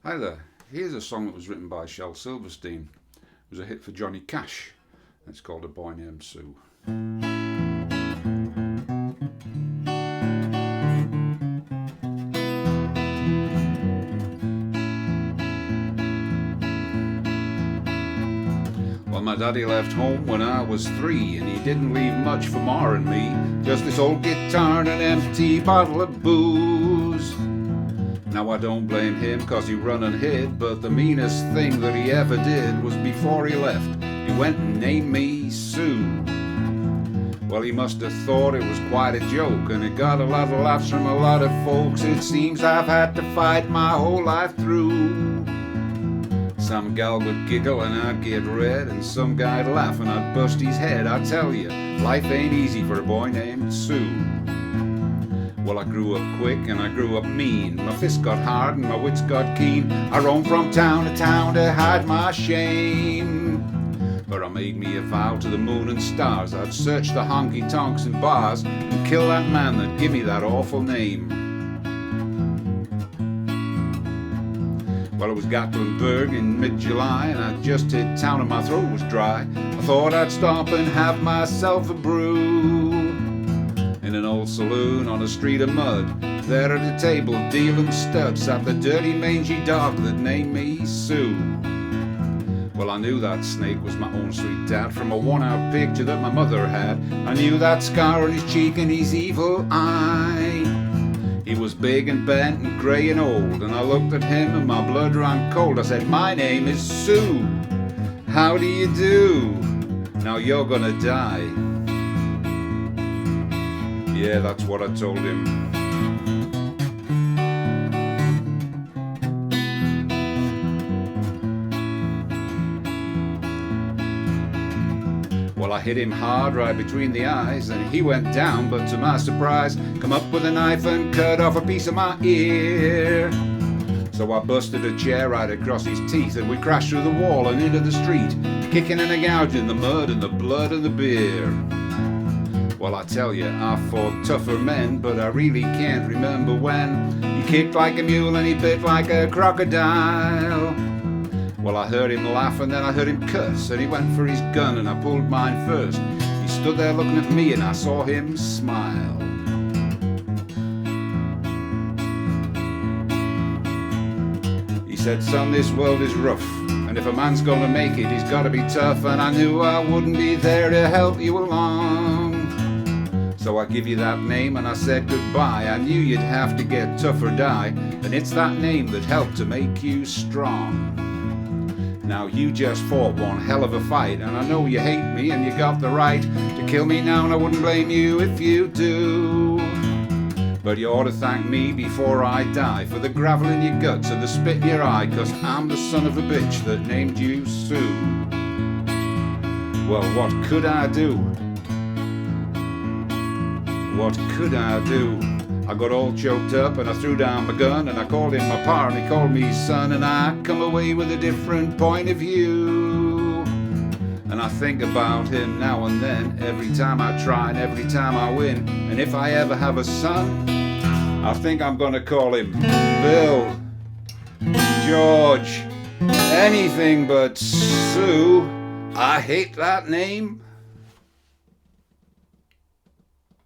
Hi there, here's a song that was written by Shel Silverstein. It was a hit for Johnny Cash. It's called A Boy Named Sue. Well, my daddy left home when I was 3, and he didn't leave much for Ma and me. Just this old guitar and an empty bottle of booze. Now I don't blame him 'cause he run and hid, but the meanest thing that he ever did was before he left, he went and named me Sue. Well, he must have thought it was quite a joke, and it got a lot of laughs from a lot of folks. It seems I've had to fight my whole life through. Some gal would giggle and I'd get red, and some guy'd laugh and I'd bust his head. I tell you, life ain't easy for a boy named Sue. Well, I grew up quick and I grew up mean. My fists got hard and my wits got keen. I roamed from town to hide my shame. But I made me a vow to the moon and stars, I'd search the honky-tonks and bars and kill that man that give me that awful name. Well, it was Gatlinburg in mid-July, and I just hit town and my throat was dry. I thought I'd stop and have myself a brew in an old saloon on a street of mud. There at a table dealing studs sat the dirty mangy dog that named me Sue. Well, I knew that snake was my own sweet dad from a worn-out picture that my mother had. I knew that scar on his cheek and his evil eye. He was big and bent and grey and old, and I looked at him and my blood ran cold. I said, "My name is Sue. How do you do? Now you're gonna die." Yeah, that's what I told him. Well, I hit him hard right between the eyes, and he went down, but to my surprise, come up with a knife and cut off a piece of my ear. So I busted a chair right across his teeth, and we crashed through the wall and into the street, kicking and gouging the mud and the blood and the beer. Well, I tell you, I fought tougher men, but I really can't remember when. He kicked like a mule and he bit like a crocodile. Well, I heard him laugh and then I heard him cuss, and he went for his gun and I pulled mine first. He stood there looking at me and I saw him smile. He said, "Son, this world is rough, and if a man's gonna make it, he's gotta be tough." And I knew I wouldn't be there to help you along. So I give you that name and I said goodbye. I knew you'd have to get tough or die, and it's that name that helped to make you strong. Now you just fought one hell of a fight, and I know you hate me and you got the right to kill me now, and I wouldn't blame you if you do. But you ought to thank me before I die for the gravel in your guts and the spit in your eye, 'cause I'm the son of a bitch that named you Sue. Well, what could I do? What could I do? I got all choked up and I threw down my gun, and I called him my pa and he called me son, and I come away with a different point of view. And I think about him now and then, every time I try and every time I win. And if I ever have a son, I think I'm gonna call him Bill, George, anything but Sue. I hate that name.